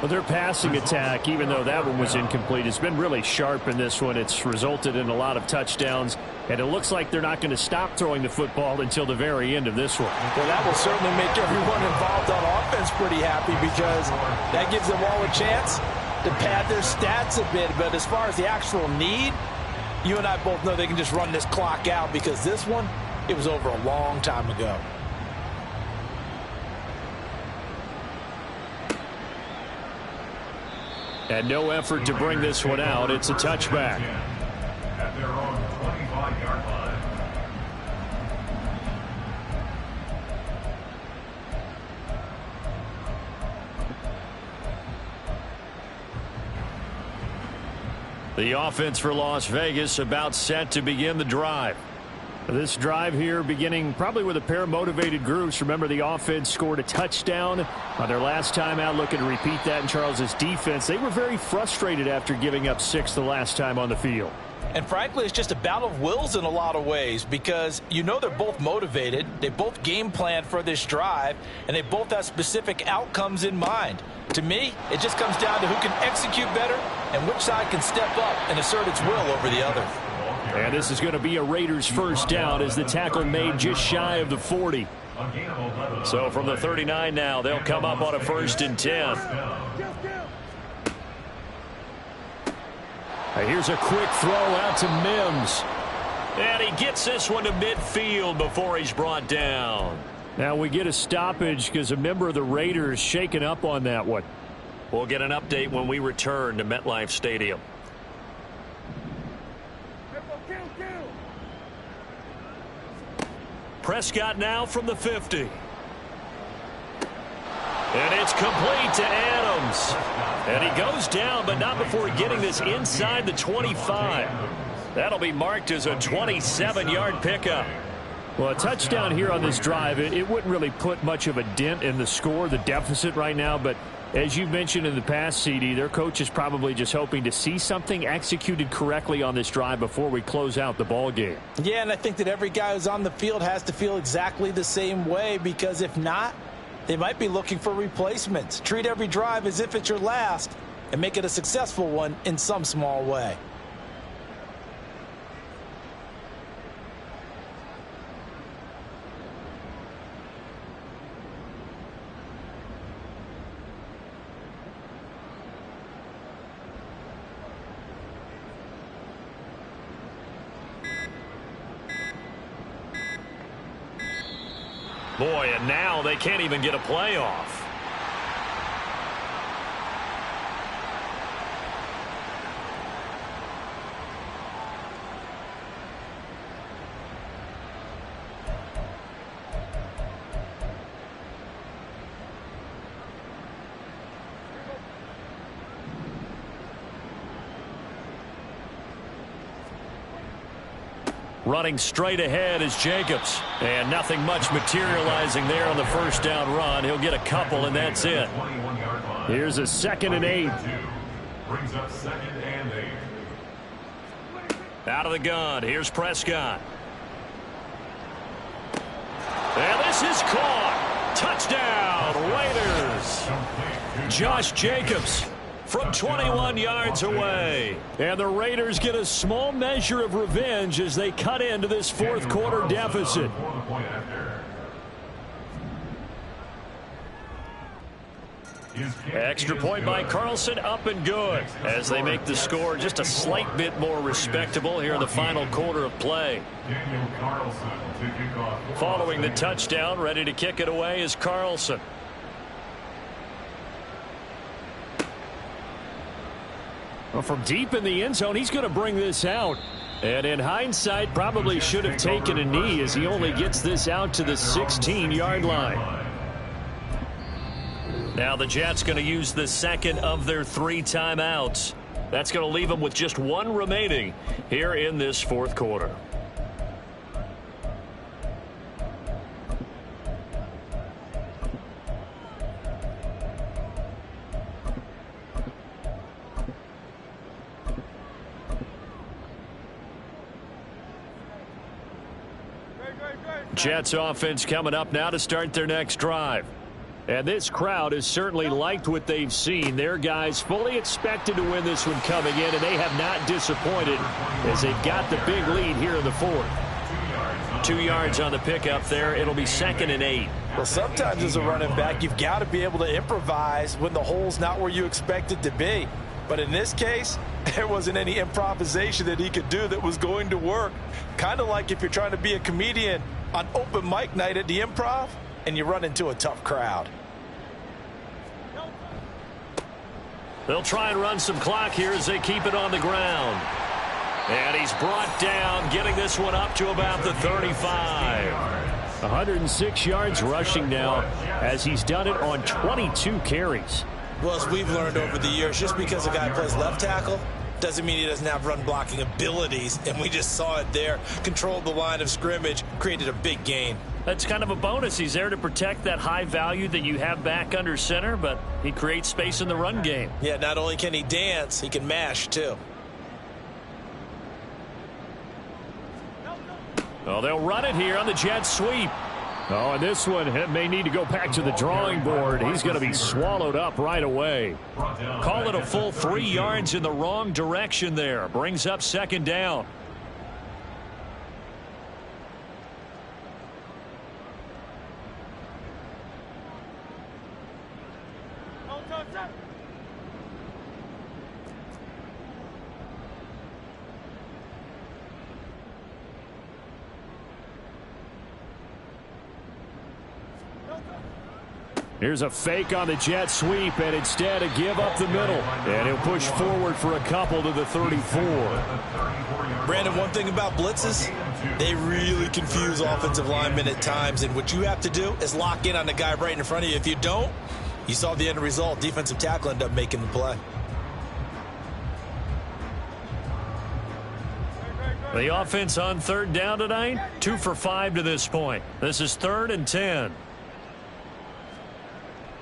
Well, their passing attack, even though that one was incomplete, has been really sharp in this one. It's resulted in a lot of touchdowns, and it looks like they're not going to stop throwing the football until the very end of this one. Well, that will certainly make everyone involved on offense pretty happy because that gives them all a chance to pad their stats a bit. But as far as the actual need, you and I both know they can just run this clock out because this one, it was over a long time ago. And no effort to bring this one out. It's a touchback. At their own 25-yard line. The offense for Las Vegas about set to begin the drive. This drive here beginning probably with a pair of motivated groups. Remember, the offense scored a touchdown on their last time out, looking to repeat that in Charles's defense. They were very frustrated after giving up 6 the last time on the field. And frankly, it's just a battle of wills in a lot of ways because you know they're both motivated. They both game plan for this drive, and they both have specific outcomes in mind. To me, it just comes down to who can execute better and which side can step up and assert its will over the other. And this is going to be a Raiders first down as the tackle made just shy of the 40. So from the 39 now, they'll come up on a 1st and 10. Here's a quick throw out to Mims. And he gets this one to midfield before he's brought down. Now we get a stoppage because a member of the Raiders shaken up on that one. We'll get an update when we return to MetLife Stadium. Prescott now from the 50. And it's complete to Adams. And he goes down, but not before getting this inside the 25. That'll be marked as a 27-yard pickup. Well, a touchdown here on this drive, it wouldn't really put much of a dent in the score, the deficit right now, but as you've mentioned in the past, CD, their coach is probably just hoping to see something executed correctly on this drive before we close out the ball game. Yeah, and I think that every guy who's on the field has to feel exactly the same way because if not, they might be looking for replacements. Treat every drive as if it's your last and make it a successful one in some small way. Boy, and now they can't even get a playoff. Running straight ahead is Jacobs. And nothing much materializing there on the first down run. He'll get a couple, and that's it. Here's a 2nd and 8. Brings up 2nd and 8. Out of the gun. Here's Prescott. And this is caught. Touchdown, Raiders. Josh Jacobs from 21 yards away. And the Raiders get a small measure of revenge as they cut into this fourth quarter deficit. Extra point by Carlson, up and good as they make the score just a slight bit more respectable here in the final quarter of play. Following the touchdown, ready to kick it away is Carlson. Well, from deep in the end zone, he's going to bring this out. And in hindsight, probably should have taken a knee as he only gets this out to the 16-yard line. Now the Jets going to use the second of their 3 timeouts. That's going to leave them with just 1 remaining here in this fourth quarter. Jets offense coming up now to start their next drive. And this crowd has certainly liked what they've seen. Their guys fully expected to win this one coming in, and they have not disappointed as they've got the big lead here in the fourth. 2 yards on the pickup there. It'll be 2nd and 8. Well, sometimes as a running back, you've got to be able to improvise when the hole's not where you expect it to be. But in this case, there wasn't any improvisation that he could do that was going to work. Kind of like if you're trying to be a comedian on open mic night at the Improv and you run into a tough crowd. They'll try and run some clock here as they keep it on the ground. And he's brought down, getting this one up to about the 35. 106 yards rushing now as he's done it on 22 carries. Well, as we've learned over the years, just because a guy plays left tackle doesn't mean he doesn't have run blocking abilities, and we just saw it there. Controlled the line of scrimmage, created a big gain. That's kind of a bonus. He's there to protect that high value that you have back under center, but he creates space in the run game. Yeah, not only can he dance, he can mash too. Oh, they'll run it here on the jet sweep. Oh, and this one may need to go back to the drawing board. He's going to be swallowed up right away. Call it a full 3 yards in the wrong direction there. Brings up 2nd down. Here's a fake on the jet sweep, and instead a give up the middle. And he'll push forward for a couple to the 34. Brandon, one thing about blitzes, they really confuse offensive linemen at times. And what you have to do is lock in on the guy right in front of you. If you don't, you saw the end result. Defensive tackle ended up making the play. The offense on 3rd down tonight, 2 for 5 to this point. This is 3rd and 10.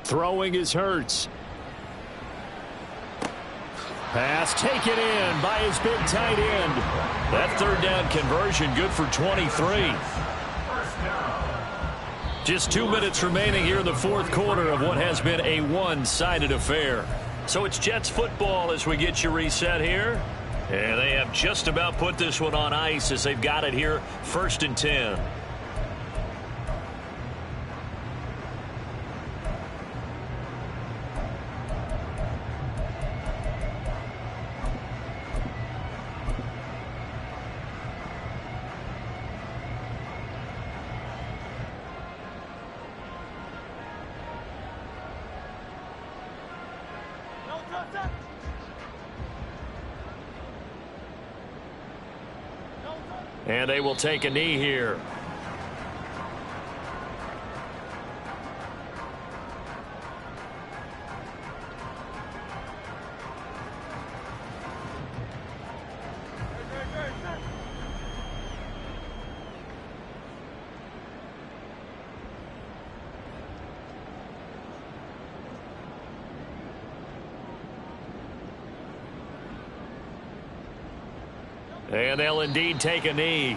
Throwing is Hurts. Pass taken in by his big tight end. That 3rd down conversion good for 23. Just 2 minutes remaining here in the fourth quarter of what has been a one-sided affair. So it's Jets football as we get you reset here. And they have just about put this one on ice as they've got it here 1st and 10. And they will take a knee here. And they'll indeed take a knee.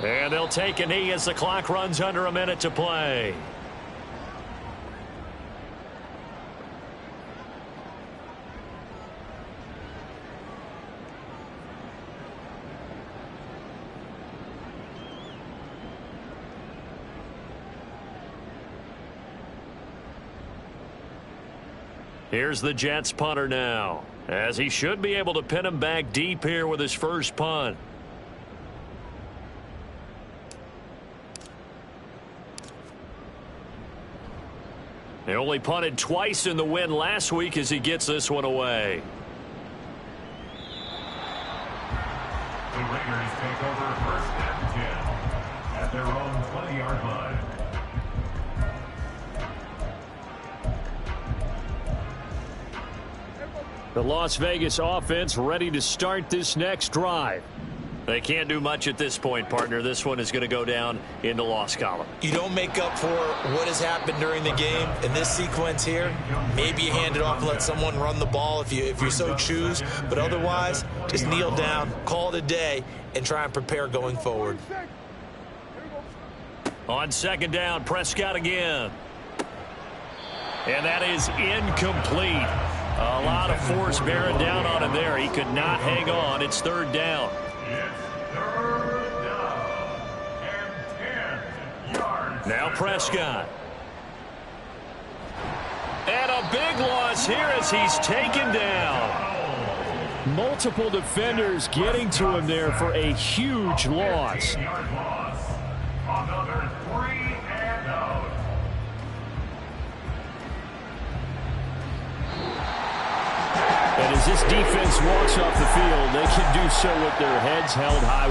And they'll take a knee as the clock runs under a minute to play. Here's the Jets punter now, as he should be able to pin him back deep here with his first punt. He only punted twice in the win last week as he gets this one away. The Raiders take over first and 10 at their own 20-yard line. The Las Vegas offense ready to start this next drive. They can't do much at this point, partner. This one is going to go down in the loss column. You don't make up for what has happened during the game. In this sequence here, maybe you hand it off and let someone run the ball if you so choose. But otherwise, just kneel down, call it a day, and try and prepare going forward. On second down, Prescott again. And that is incomplete. A lot of force bearing down on him there. He could not hang on. It's third down. It's third down and 10 yards. Now Prescott. And a big loss here as he's taken down. Multiple defenders getting to him there for a huge loss. 15-yard loss. Another 3 and out. And as this defense walks off the field, they can do so with their heads held high.